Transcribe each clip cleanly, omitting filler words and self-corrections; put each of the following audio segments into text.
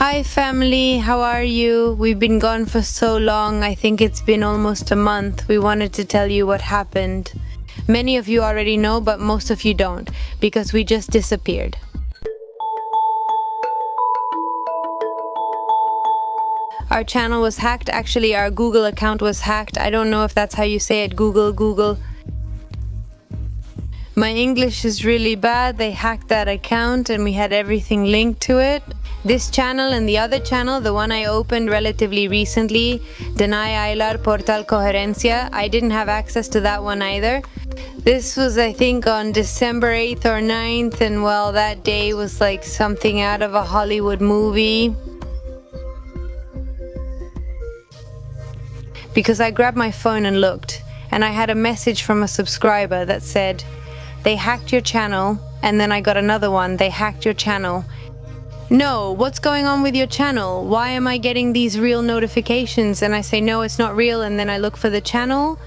Hi family, how are you? We've been gone for so long. I think it's been almost a month. We wanted to tell you what happened. Many of you already know, but most of you don't, because we just disappeared. Our channel was hacked. Actually, our Google account was hacked. I don't know if that's how you say it. Google. My English is really bad. They hacked that account and we had everything linked to it. This channel and the other channel, the one I opened relatively recently, Denai Aylar Portal Coherencia, I didn't have access to that one either. This was, I think, on December 8th or 9th, and well, that day was like something out of a Hollywood movie. Because I grabbed my phone and looked, and I had a message from a subscriber that said, "They hacked your channel," and then I got another one, "They hacked your channel." No, what's going on with your channel? Why am I getting these real notifications? And I say, no, it's not real, and then I look for the channel.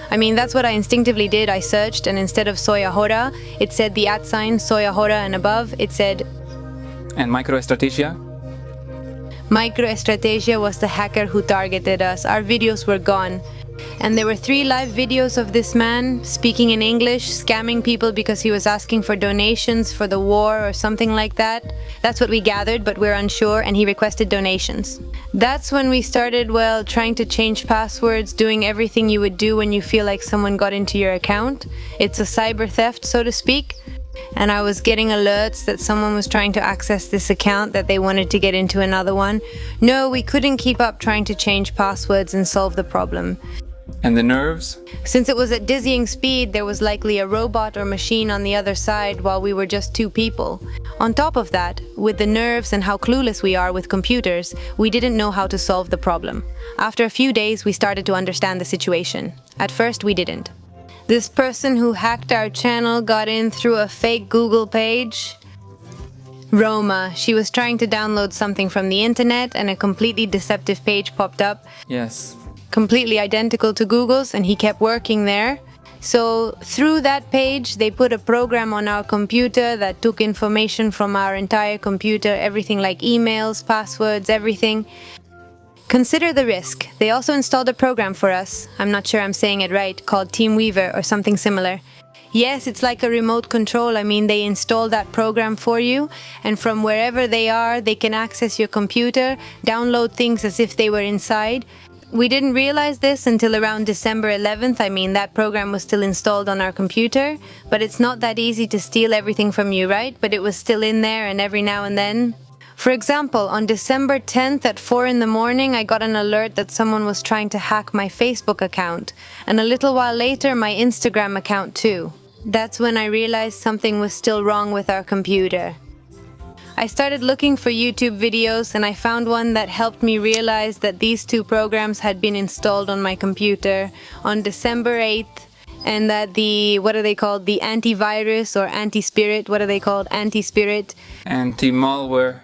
I mean, that's what I instinctively did. I searched, and instead of Soy AHORA, it said the @ Soy AHORA, and above it said... And MicroEstrategia? MicroEstrategia was the hacker who targeted us. Our videos were gone. And there were 3 live videos of this man speaking in English, scamming people because he was asking for donations for the war or something like that. That's what we gathered, but we're unsure, and he requested donations. That's when we started, well, trying to change passwords, doing everything you would do when you feel like someone got into your account. It's a cyber theft, so to speak. And I was getting alerts that someone was trying to access this account, that they wanted to get into another one. No, we couldn't keep up trying to change passwords and solve the problem. And the nerves? Since it was at dizzying speed, there was likely a robot or machine on the other side while we were just 2 people. On top of that, with the nerves and how clueless we are with computers, we didn't know how to solve the problem. After a few days, we started to understand the situation. At first, we didn't. This person who hacked our channel got in through a fake Google page. Roma, she was trying to download something from the internet and a completely deceptive page popped up. Yes. Completely identical to Google's, and he kept working there. So through that page, they put a program on our computer that took information from our entire computer, everything like emails, passwords, everything. Consider the risk. They also installed a program for us, I'm not sure I'm saying it right, called TeamWeaver or something similar. Yes, it's like a remote control. I mean, they install that program for you, and from wherever they are, they can access your computer, download things as if they were inside. We didn't realize this until around December 11th. I mean, that program was still installed on our computer, but it's not that easy to steal everything from you, right? But it was still in there, and every now and then. For example, on December 10th at 4 in the morning, I got an alert that someone was trying to hack my Facebook account, and a little while later, my Instagram account too. That's when I realized something was still wrong with our computer. I started looking for YouTube videos, and I found one that helped me realize that these 2 programs had been installed on my computer on December 8th, and that the, what are they called? The antivirus or anti-spirit, what are they called? Anti-spirit? Anti-malware.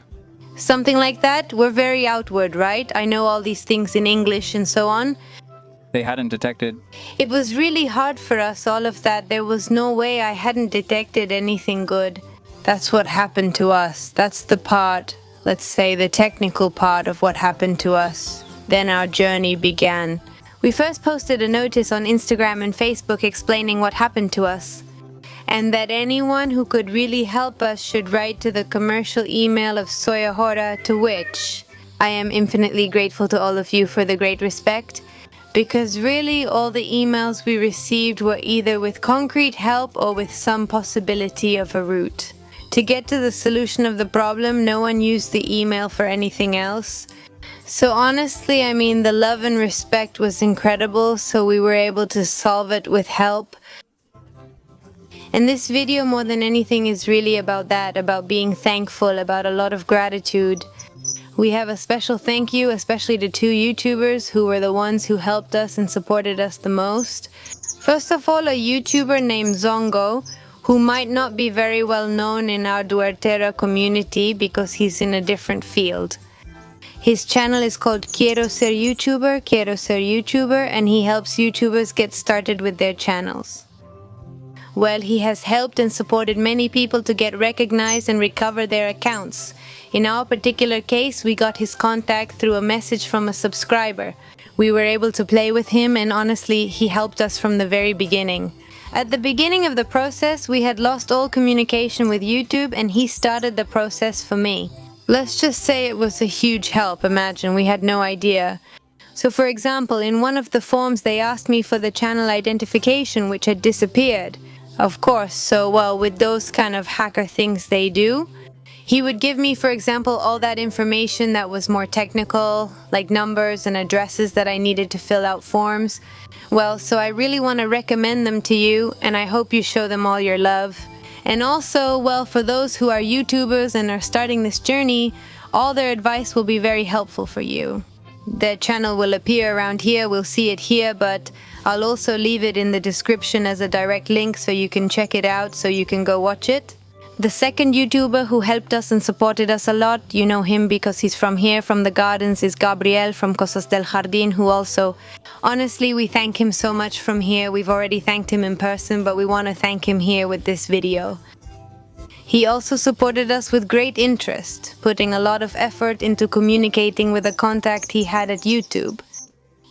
Something like that. We're very outward, right? I know all these things in English and so on. They hadn't detected. It was really hard for us, all of that. There was no way I hadn't detected anything good. That's what happened to us. That's the part, let's say the technical part of what happened to us. Then our journey began. We first posted a notice on Instagram and Facebook explaining what happened to us, and that anyone who could really help us should write to the commercial email of Soy AHORA, to which I am infinitely grateful to all of you for the great respect, because really all the emails we received were either with concrete help or with some possibility of a route. To get to the solution of the problem, no one used the email for anything else. So honestly, I mean, the love and respect was incredible, so we were able to solve it with help. And this video, more than anything, is really about that, about being thankful, about a lot of gratitude. We have a special thank you, especially to 2 YouTubers who were the ones who helped us and supported us the most. First of all, a YouTuber named Zongo, who might not be very well known in our Duartera community because he's in a different field. His channel is called Quiero Ser YouTuber, and he helps YouTubers get started with their channels. Well, he has helped and supported many people to get recognized and recover their accounts. In our particular case, we got his contact through a message from a subscriber. We were able to play with him, and honestly, he helped us from the very beginning. At the beginning of the process, we had lost all communication with YouTube, and he started the process for me. Let's just say it was a huge help. Imagine, we had no idea. So for example, in one of the forms they asked me for the channel identification, which had disappeared. Of course, so well, with those kind of hacker things they do, he would give me, for example, all that information that was more technical, like numbers and addresses that I needed to fill out forms. Well, so I really want to recommend them to you, and I hope you show them all your love. And also, well, for those who are YouTubers and are starting this journey, all their advice will be very helpful for you. The channel will appear around here, we'll see it here, but I'll also leave it in the description as a direct link so you can check it out, so you can go watch it. The second YouTuber who helped us and supported us a lot, you know him because he's from here, from the gardens, is Gabriel from Cosas del Jardín, who also, honestly, we thank him so much from here. We've already thanked him in person, but we want to thank him here with this video. He also supported us with great interest, putting a lot of effort into communicating with a contact he had at YouTube,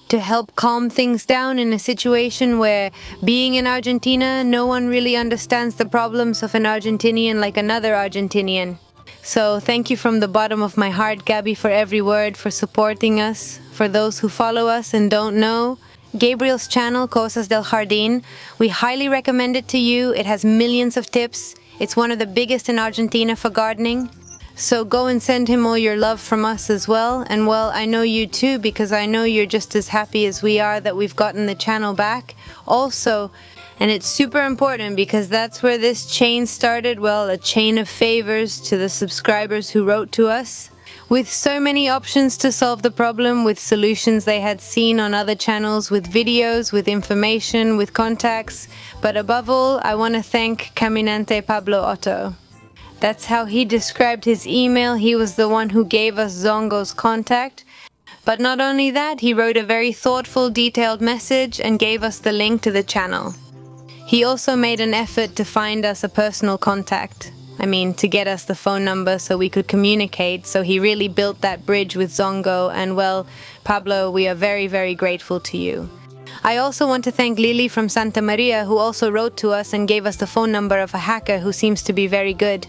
to help calm things down in a situation where, being in Argentina, no one really understands the problems of an Argentinian like another Argentinian. So thank you from the bottom of my heart, Gabby, for every word, for supporting us. For those who follow us and don't know, Gabriel's channel, Cosas del Jardín, we highly recommend it to you. It has millions of tips. It's one of the biggest in Argentina for gardening. So go and send him all your love from us as well. And well, I know you too, because I know you're just as happy as we are that we've gotten the channel back. Also, and it's super important because that's where this chain started, well, a chain of favors to the subscribers who wrote to us. With so many options to solve the problem, with solutions they had seen on other channels, with videos, with information, with contacts. But above all, I want to thank Caminante Pablo Otto. That's how he described his email. He was the one who gave us Zongo's contact. But not only that, he wrote a very thoughtful, detailed message and gave us the link to the channel. He also made an effort to find us a personal contact. To get us the phone number so we could communicate. So he really built that bridge with Zongo, and well, Pablo, we are very, very grateful to you. I also want to thank Lily from Santa Maria, who also wrote to us and gave us the phone number of a hacker who seems to be very good.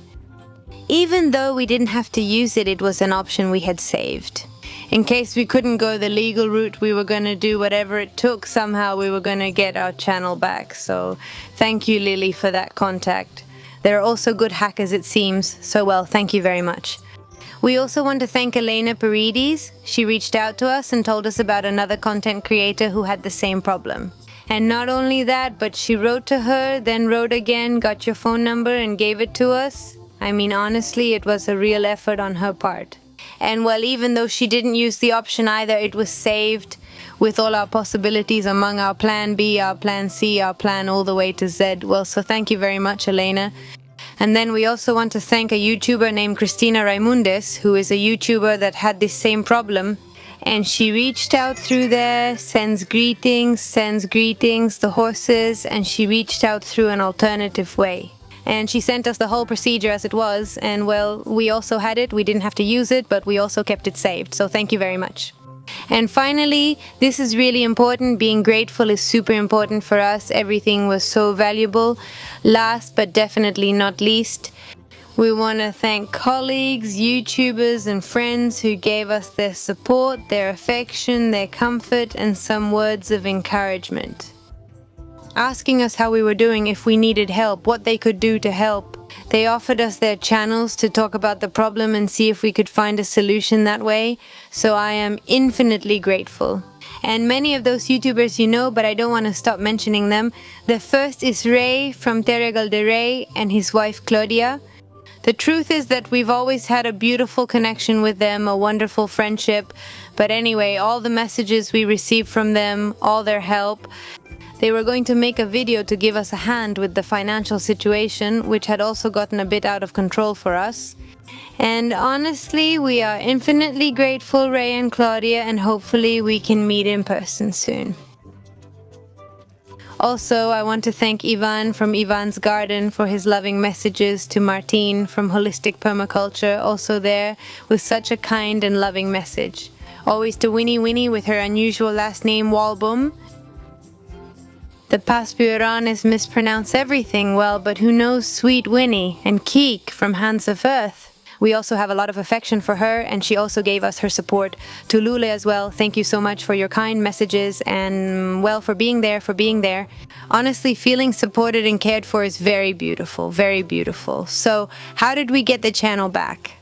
Even though we didn't have to use it, it was an option we had saved. In case we couldn't go the legal route, we were going to do whatever it took. Somehow we were going to get our channel back. So thank you, Lily, for that contact. There are also good hackers, it seems, so well, thank you very much. We also want to thank Elena Paredes. She reached out to us and told us about another content creator who had the same problem. And not only that, but she wrote to her, then wrote again, got your phone number and gave it to us. Honestly, it was a real effort on her part. And well, even though she didn't use the option either, it was saved with all our possibilities among our plan B, our plan C, our plan all the way to Z. Well, so thank you very much, Elena. And then we also want to thank a YouTuber named Cristina Raimundes, who is a YouTuber that had this same problem. And she reached out through there, sends greetings, the horses, and she reached out through an alternative way. And she sent us the whole procedure as it was, and well, we also had it. We didn't have to use it, but we also kept it saved. So thank you very much. And finally, this is really important. Being grateful is super important for us. Everything was so valuable. Last but definitely not least, we want to thank colleagues, YouTubers and friends who gave us their support, their affection, their comfort and some words of encouragement. Asking us how we were doing, if we needed help, what they could do to help. They offered us their channels to talk about the problem and see if we could find a solution that way. So I am infinitely grateful. And many of those YouTubers you know, but I don't want to stop mentioning them. The first is Ray from Terregal de Rey and his wife Claudia. The truth is that we've always had a beautiful connection with them, a wonderful friendship. But anyway, all the messages we received from them, all their help. They were going to make a video to give us a hand with the financial situation, which had also gotten a bit out of control for us. And honestly, we are infinitely grateful, Ray and Claudia, and hopefully we can meet in person soon. Also, I want to thank Ivan from Ivan's Garden for his loving messages, to Martine from Holistic Permaculture, also there with such a kind and loving message. Always to Winnie with her unusual last name Walbom. The Paspuranes mispronounce everything well, but who knows Sweet Winnie, and Keek from Hands of Earth. We also have a lot of affection for her, and she also gave us her support. To Lule as well, thank you so much for your kind messages and, well, for being there. Honestly, feeling supported and cared for is very beautiful, very beautiful. So, how did we get the channel back?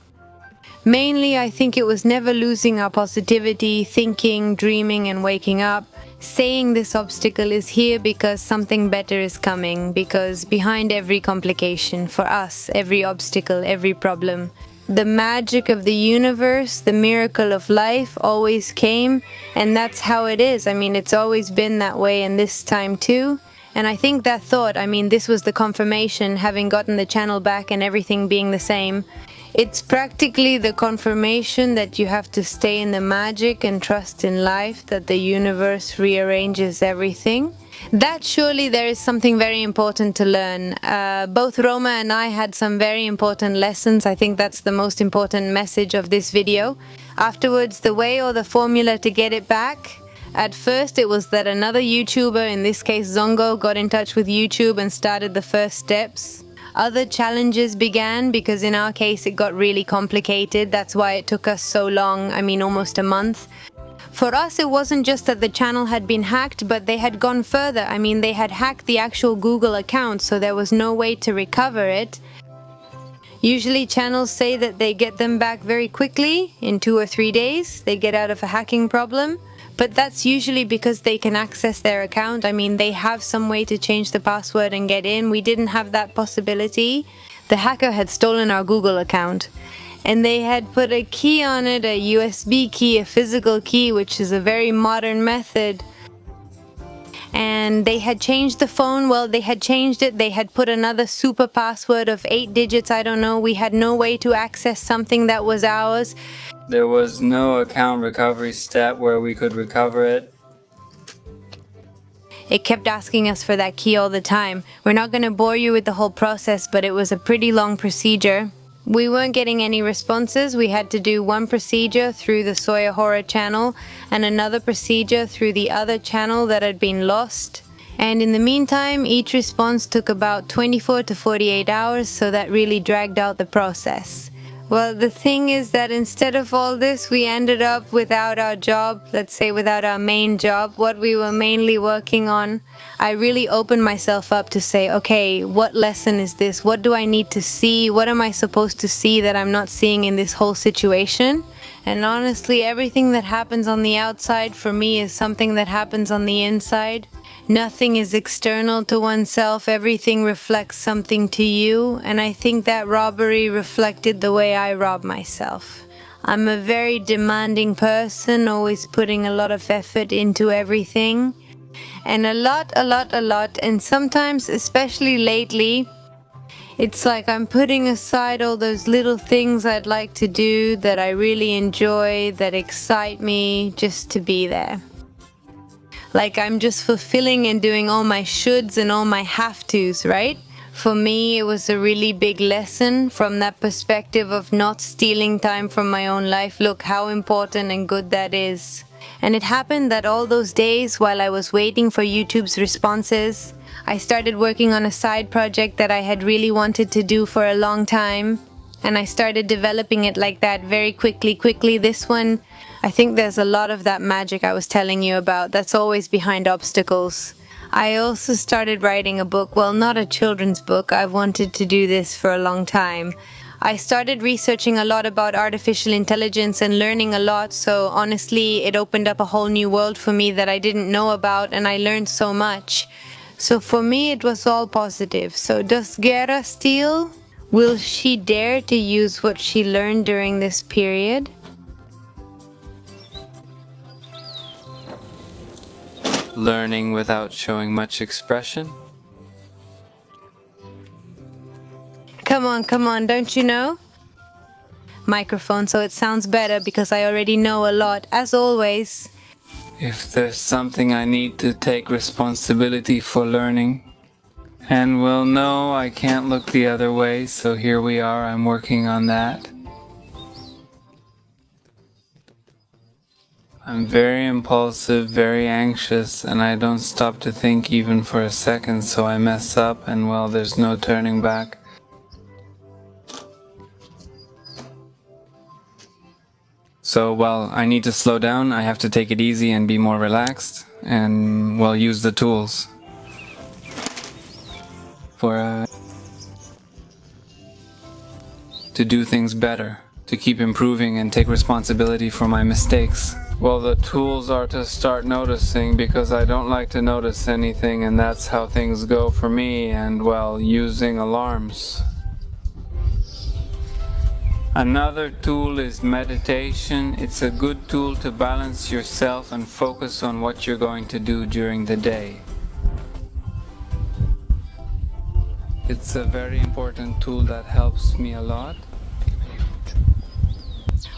Mainly, I think it was never losing our positivity, thinking, dreaming, and waking up. Saying this obstacle is here because something better is coming, because behind every complication, for us, every obstacle, every problem, the magic of the universe, the miracle of life always came, and that's how it is. I mean, it's always been that way, and this time too. And I think that thought, this was the confirmation, having gotten the channel back and everything being the same. It's practically the confirmation that you have to stay in the magic and trust in life, that the universe rearranges everything. That surely there is something very important to learn. Both Roma and I had some very important lessons. I think that's the most important message of this video. Afterwards, the way or the formula to get it back. At first, it was that another YouTuber, in this case Zongo, got in touch with YouTube and started the first steps. Other challenges began because in our case it got really complicated. That's why it took us so long, almost a month. For us, it wasn't just that the channel had been hacked, but they had gone further. They had hacked the actual Google account, so there was no way to recover it. Usually channels say that they get them back very quickly, in 2 or 3 days. They get out of a hacking problem. But that's usually because they can access their account. They have some way to change the password and get in. We didn't have that possibility. The hacker had stolen our Google account. And they had put a key on it, a USB key, a physical key, which is a very modern method. And they had changed the phone. Well, they had changed it. They had put another super password of 8 digits. I don't know. We had no way to access something that was ours. There was no account recovery step where we could recover it. It kept asking us for that key all the time. We're not going to bore you with the whole process, but it was a pretty long procedure. We weren't getting any responses. We had to do one procedure through the Soy AHORA channel and another procedure through the other channel that had been lost. And in the meantime, each response took about 24 to 48 hours, so that really dragged out the process. Well, the thing is that instead of all this, we ended up without our job, let's say without our main job, what we were mainly working on. I really opened myself up to say, okay, what lesson is this? What do I need to see? What am I supposed to see that I'm not seeing in this whole situation? And honestly, everything that happens on the outside for me is something that happens on the inside. Nothing is external to oneself, everything reflects something to you, and I think that robbery reflected the way I rob myself. I'm a very demanding person, always putting a lot of effort into everything, and a lot, and sometimes, especially lately, it's like I'm putting aside all those little things I'd like to do that I really enjoy, that excite me, just to be there. Like I'm just fulfilling and doing all my shoulds and all my have-tos, right? For me, it was a really big lesson from that perspective of not stealing time from my own life. Look how important and good that is. And it happened that all those days while I was waiting for YouTube's responses, I started working on a side project that I had really wanted to do for a long time. And I started developing it like that very quickly. This one, I think there's a lot of that magic I was telling you about that's always behind obstacles. I also started writing a book. Well, not a children's book. I've wanted to do this for a long time. I started researching a lot about artificial intelligence and learning a lot, so honestly, it opened up a whole new world for me that I didn't know about, and I learned so much. So for me, it was all positive. So does Guerra steal? Will she dare to use what she learned during this period? Learning without showing much expression. Come on, don't you know? Microphone, so it sounds better because I already know a lot, as always. if there's something I need to take responsibility for learning. And well, no, I can't look the other way, so here we are, I'm working on that. I'm very impulsive, very anxious, and I don't stop to think even for a second, so I mess up, and well, there's no turning back. So, well, I need to slow down, I have to take it easy and be more relaxed, and, well, use the tools for to do things better, to keep improving and take responsibility for my mistakes. Well, the tools are to start noticing, because I don't like to notice anything, and that's how things go for me, and well, using alarms. Another tool is meditation. It's a good tool to balance yourself and focus on what you're going to do during the day. It's a very important tool that helps me a lot.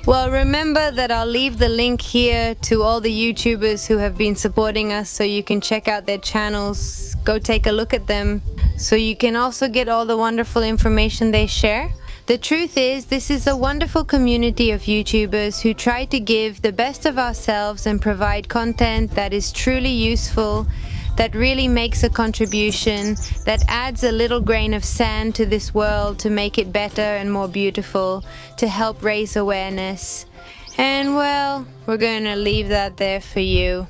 Well, remember that I'll leave the link here to all the YouTubers who have been supporting us, so you can check out their channels, go take a look at them, so you can also get all the wonderful information they share. The truth is, this is a wonderful community of YouTubers who try to give the best of ourselves and provide content that is truly useful, that really makes a contribution, that adds a little grain of sand to this world to make it better and more beautiful, to help raise awareness. And well, we're going to leave that there for you.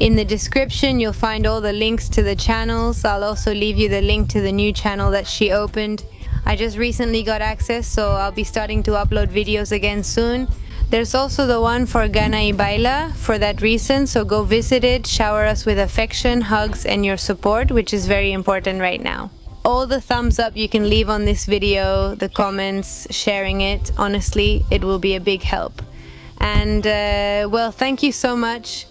In the description you'll find all the links to the channels. I'll also leave you the link to the new channel that she opened. I just recently got access, so I'll be starting to upload videos again soon. There's also the one for Gana y Baila for that reason, so go visit it, shower us with affection, hugs, and your support, which is very important right now. All the thumbs up you can leave on this video, the comments, sharing it, honestly, it will be a big help. And well, thank you so much.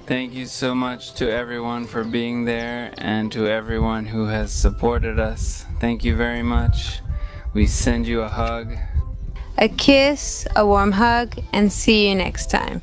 Thank you so much to everyone for being there, and to everyone who has supported us. Thank you very much. We send you a hug, a kiss, a warm hug, and see you next time.